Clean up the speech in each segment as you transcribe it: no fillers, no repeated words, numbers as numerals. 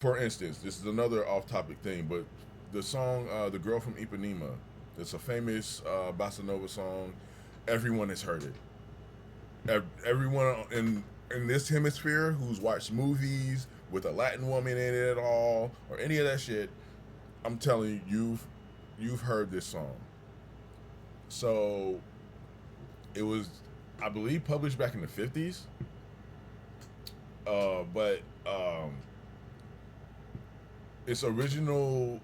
For instance, this is another off-topic thing, but the song "The Girl from Ipanema," it's a famous bossa nova song. Everyone has heard it. Everyone in this hemisphere who's watched movies with a Latin woman in it at all, or any of that shit, I'm telling you, you've heard this song. So it was, I believe, published back in the '50s. But its original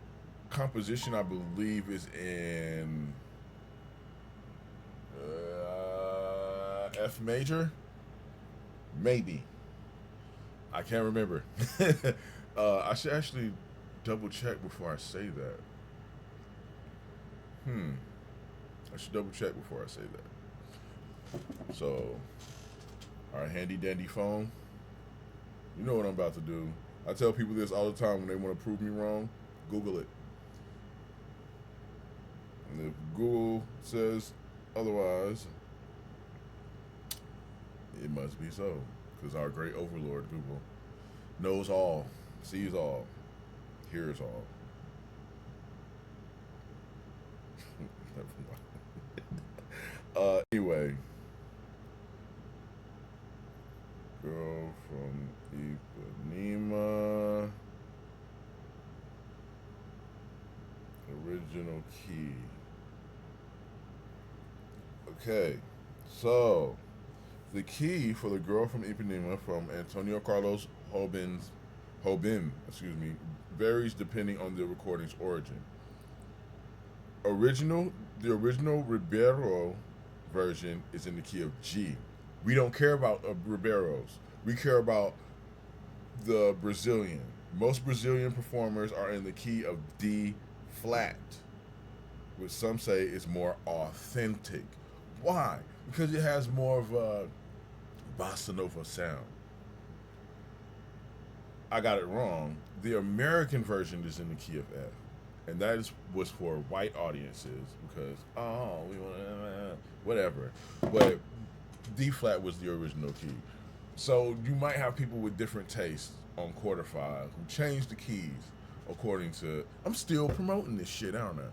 composition, I believe, is in F major, maybe. I can't remember. I should actually double check before I say that. Hmm. I should double check before I say that. So, our handy dandy phone. You know what I'm about to do. I tell people this all the time when they want to prove me wrong. Google it. And if Google says otherwise, it must be so. Because our great overlord, Google, knows all, sees all, hears all. Never mind. Anyway, girl from Ipanema, original key. Okay, so the key for the girl from Ipanema from Antonio Carlos Jobim, varies depending on the recording's origin. The original Ribeiro version is in the key of G. We don't care about Ribeiros. We care about the Brazilian. Most Brazilian performers are in the key of D flat, which some say is more authentic. Why? Because it has more of a bossa nova sound. I got it wrong. The American version is in the key of F, and was for white audiences because we want whatever. But D flat was the original key. So you might have people with different tastes on Quarter Five who change the keys according to. I'm still promoting this shit, aren't I?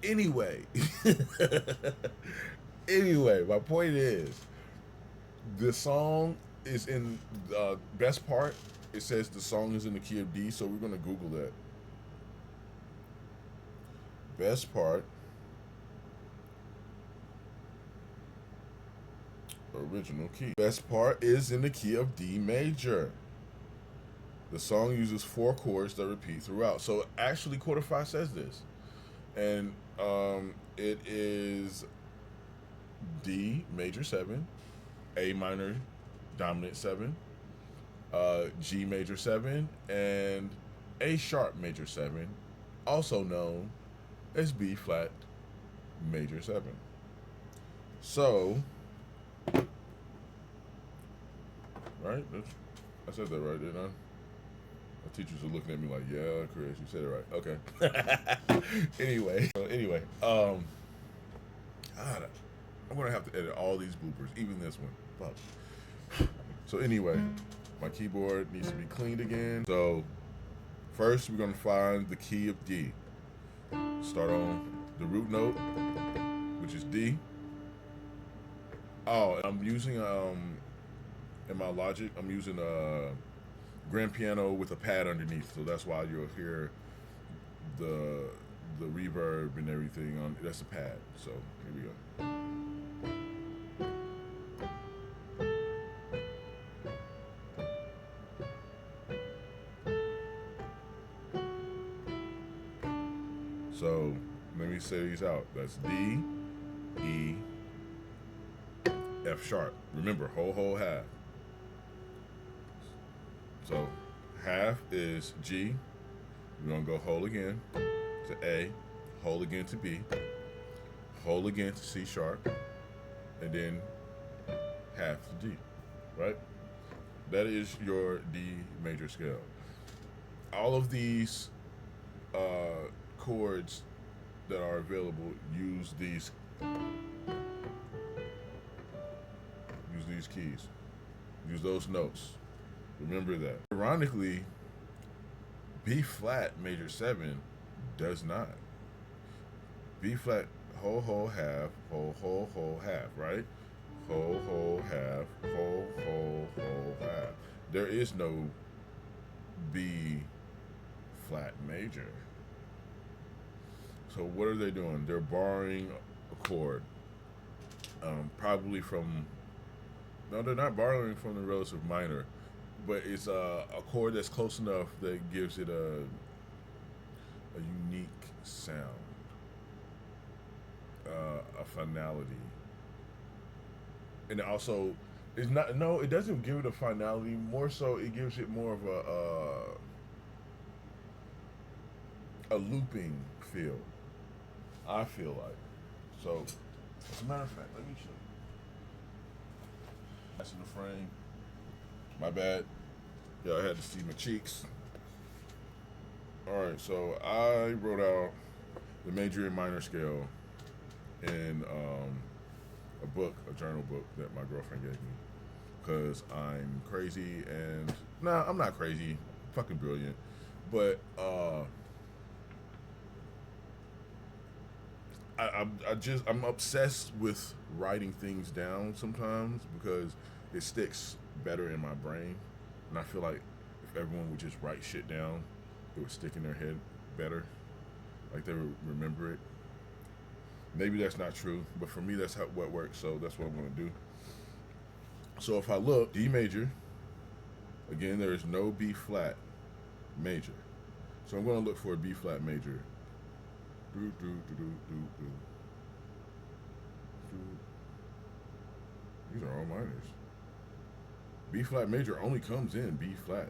Anyway, anyway, my point is, the song is in the best part. It says the song is in the key of D, so we're gonna Google that. Best part, original key. Best part is in the key of D major. The song uses 4 chords that repeat throughout. So actually, Quarter Five says this, and it is D major 7, A minor dominant 7, G major 7, and A sharp major 7, also known as B flat major 7. So, right? I said that right, didn't I? My teachers are looking at me like, yeah, Chris, you said it right. Okay. anyway, God, I'm gonna have to edit all these bloopers, even this one. Fuck. So anyway, my keyboard needs to be cleaned again. So first, we're gonna find the key of D. Start on the root note, which is D. Oh, I'm using in my Logic, I'm using a grand piano with a pad underneath, so that's why you'll hear the reverb and everything on. That's a pad. So here we go. So let me say these out. That's D, E, F sharp. Remember, whole half. So half is G. We're gonna go whole again to A, whole again to B, whole again to C sharp, and then half to D. Right? That is your D major scale. All of these chords that are available use these keys. Use those notes. Remember that. Ironically, B flat major 7 does not. B flat, whole, whole, half, whole, whole, whole, half, right? Whole, whole, half, whole, whole, whole, half. There is no B flat major. So what are they doing? They're borrowing a chord, probably from. No, they're not borrowing from the relative minor, but it's a chord that's close enough that gives it a unique sound, a finality, and also it's not. No, it doesn't give it a finality. More so, it gives it more of a looping feel. I feel like. So, as a matter of fact, let me show you. That's in the frame. My bad. Y'all had to see my cheeks. All right, so I wrote out the major and minor scale in a book, a journal book that my girlfriend gave me, because I'm crazy and nah, I'm not crazy, I'm fucking brilliant, but I'm obsessed with writing things down sometimes because it sticks better in my brain, and I feel like if everyone would just write shit down, it would stick in their head better, like they would remember it. Maybe that's not true, but for me that's what works, so that's what I'm gonna do. So if I look, D major, again there is no B flat major, so I'm gonna look for a B flat major. Do, do, do, do, do, do. These are all minors. B flat major only comes in B flat.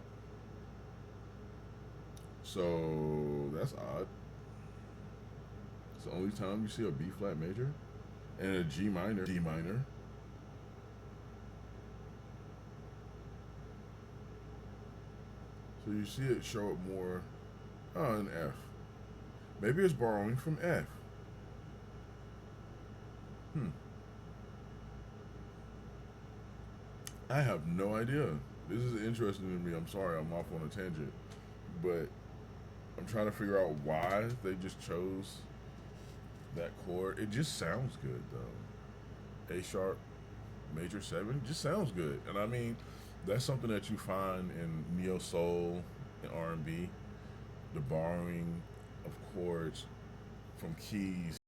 So that's odd. It's the only time you see a B flat major. And a G minor, D minor. So you see it show up more on F. Maybe it's borrowing from F. I have no idea. This is interesting to me. I'm sorry, I'm off on a tangent. But I'm trying to figure out why they just chose that chord. It just sounds good though. A sharp major 7 just sounds good. And I mean, that's something that you find in neo soul and R&B, the borrowing of chords from keys